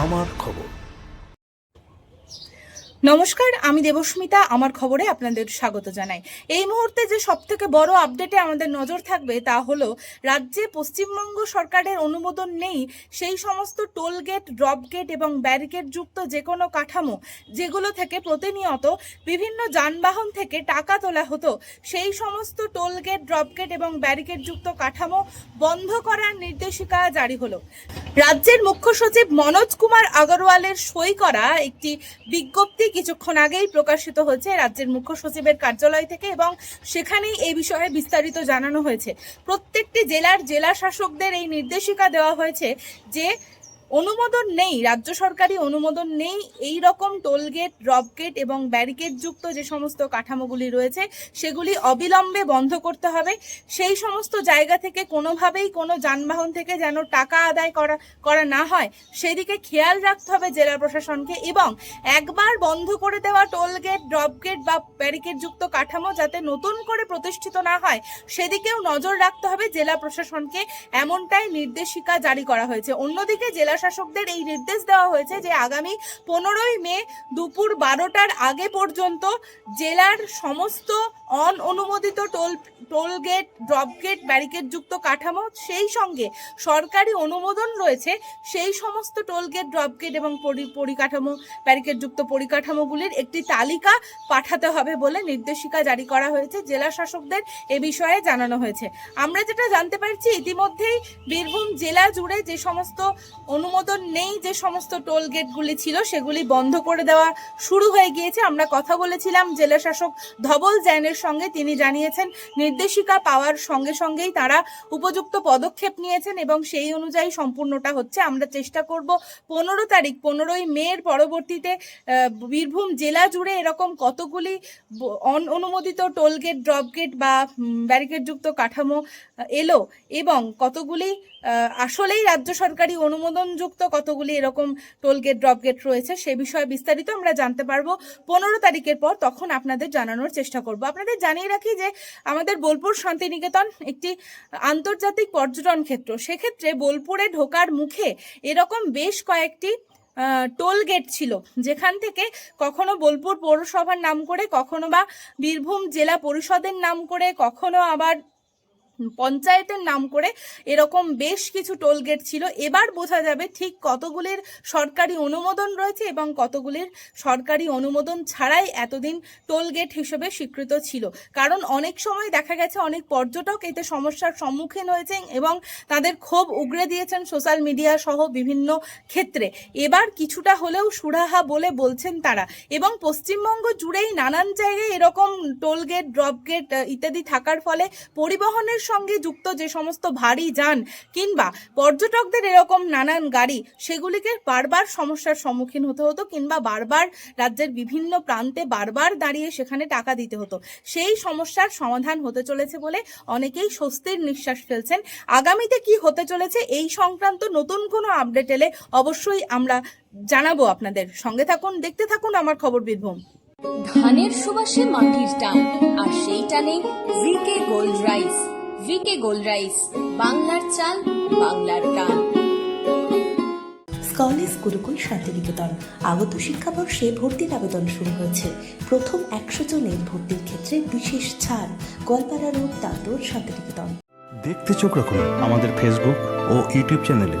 আমার খবর। নমস্কার, আমি দেবস্মিতা। আমার খবরে আপনাদের স্বাগত জানাই। এই মুহূর্তে যে সবথেকে বড় আপডেটে আমাদের নজর থাকবে তা হলো, রাজ্যে পশ্চিমবঙ্গ সরকারের অনুমোদন নেই সেই সমস্ত টোল গেট, ড্রপ গেট এবং ব্যারিকেড যুক্ত যে কোনো কাঠামো যেগুলো থেকে প্রতিনিয়ত বিভিন্ন যানবাহন থেকে টাকা তোলা হতো, সেই সমস্ত টোল গেট, ড্রপ গেট এবং ব্যারিকেড যুক্ত কাঠামো বন্ধ করার নির্দেশিকা জারি হলো। রাজ্যের মুখ্য সচিব মনোজ কুমার আগরওয়ালের সই করা একটি বিজ্ঞপ্তি কিছুক্ষণ আগেই প্রকাশিত হয়েছে রাজ্যের মুখ্য সচিবের কার্যালয় থেকে, এবং সেখানেই এই বিষয়ে বিস্তারিত জানানো হয়েছে। প্রত্যেকটি জেলার জেলা শাসকদের এই নির্দেশিকা দেওয়া হয়েছে যে অনুমোদন নেই, রাজ্য সরকারি অনুমোদন নেই এই রকম টোলগেট, ড্রপ গেট এবং ব্যারিকেড যুক্ত যে সমস্ত কাঠামোগুলি রয়েছে সেগুলি অবিলম্বে বন্ধ করতে হবে। সেই সমস্ত জায়গা থেকে কোনোভাবেই কোনো যানবাহন থেকে যেন টাকা আদায় করা না হয় সেদিকে খেয়াল রাখতে হবে জেলা প্রশাসনকে, এবং একবার বন্ধ করে দেওয়া টোলগেট, ড্রপ গেট বা ব্যারিকেড যুক্ত কাঠামো যাতে নতুন করে প্রতিষ্ঠিত না হয় সেদিকেও নজর রাখতে হবে জেলা প্রশাসনকে, এমনটাই নির্দেশিকা জারি করা হয়েছে। অন্যদিকে জেলা শাসকদের এই নির্দেশ দেওয়া হয়েছে যে আগামী 15ই মে দুপুর 12টার আগে পর্যন্ত জেলার সমস্ত অনুমোদিত toll gate, drop gate, barricade যুক্ত কাঠামো, সেই সঙ্গে সরকারি অনুমোদন রয়েছে সেই সমস্ত টোল গেট, ড্রপ গেট এবং পরিকাঠামো, ব্যারিকেড যুক্ত পরিকাঠামোগুলির একটি তালিকা পাঠাতে হবে বলে নির্দেশিকা জারি করা হয়েছে। জেলা শাসকদের এ বিষয়ে জানানো হয়েছে। আমরা যেটা জানতে পারছি, ইতিমধ্যেই বীরভূম জেলা জুড়ে যে সমস্ত অনুমোদন নেই যে সমস্ত টোল গেটগুলি ছিল সেগুলি বন্ধ করে দেওয়া শুরু হয়ে গিয়েছে। আমরা কথা বলেছিলাম জেলা শাসক ধবল জৈনের সঙ্গে, তিনি জানিয়েছেন নির্দেশিকা পাওয়ার সঙ্গে সঙ্গেই তারা উপযুক্ত পদক্ষেপ নিয়েছেন এবং সেই অনুযায়ী সম্পূর্ণটা হচ্ছে। আমরা চেষ্টা করব 15ই মের পরবর্তীতে বীরভূম জেলা জুড়ে এরকম কতগুলি অনুমোদিত টোল গেট, ড্রপ গেট বা ব্যারিকেড যুক্ত কাঠামো এলো এবং কতগুলি আসলেই রাজ্য সরকারি অনুমোদনযুক্ত কতগুলি এরকম টোলগেট, ড্রপ গেট রয়েছে সে বিষয়ে বিস্তারিত আমরা জানতে পারবো 15 তারিখের পর, তখন আপনাদের জানানোর চেষ্টা করব। আপনাদের জানিয়ে রাখি যে আমাদের বোলপুর শান্তিনিকেতন একটি আন্তর্জাতিক পর্যটন ক্ষেত্র। সেক্ষেত্রে বোলপুরে ঢোকার মুখে এরকম বেশ কয়েকটি টোল গেট ছিল, যেখান থেকে কখনো বোলপুর পৌরসভার নাম করে, কখনো বা বীরভূম জেলা পরিষদের নাম করে, কখনো আবার পঞ্চায়েতের নাম করে এরকম বেশ কিছু টোল গেট ছিল। এবার বোঝা যাবে ঠিক কতগুলির সরকারি অনুমোদন রয়েছে এবং কতগুলির সরকারি অনুমোদন ছাড়াই এতদিন টোল গেট হিসেবে স্বীকৃত ছিল। কারণ অনেক সময় দেখা গেছে অনেক পর্যটক এতে সমস্যার সম্মুখীন হয়েছেন এবং তাদের ক্ষোভ উগরে দিয়েছেন সোশ্যাল মিডিয়া সহ বিভিন্ন ক্ষেত্রে। এবার কিছুটা হলেও সুরাহা বলে বলছেন তারা, এবং পশ্চিমবঙ্গ জুড়েই নানান জায়গায় এরকম টোল গেট, ড্রপ গেট ইত্যাদি থাকার ফলে পরিবহনের সঙ্গে যুক্ত যে সমস্ত ভারী যান কিংবা পর্যটকদের এরকম নানান গাড়ি, সেগুলিকে বারবার সমস্যার সম্মুখীন হতে হতো কিংবা বারবার রাজ্যের বিভিন্ন প্রান্তে বারবার দাঁড়িয়ে সেখানে টাকা দিতে হতো। সেই সমস্যার সমাধান হতে চলেছে বলে অনেকেই স্বস্তির নিঃশ্বাস ফেলছেন। আগামীতে কি হতে চলেছে এই সংক্রান্ত নতুন কোনো আপডেট এলে অবশ্যই আমরা জানাবো আপনাদের। সঙ্গে থাকুন, দেখতে থাকুন আমার খবর বীরভূম। ধানের সুবাসে মাটির টান, আর সেই টানে V K gold rice. V K gold rice, বাংলার চাল, বাংলার গান। স্কলেজ গুরুকুল শান্তিনিকেতন। আগত শিক্ষাবর্ষে ভর্তির আবেদন শুরু হয়েছে। প্রথম 100 জনের ভর্তির ক্ষেত্রে বিশেষ ছাড়। গোয়ালপাড়া রোড, দাঁতর, শান্তিনিকেতন। দেখতে চোখ রাখুন আমাদের ফেসবুক ও ইউটিউব চ্যানেলে।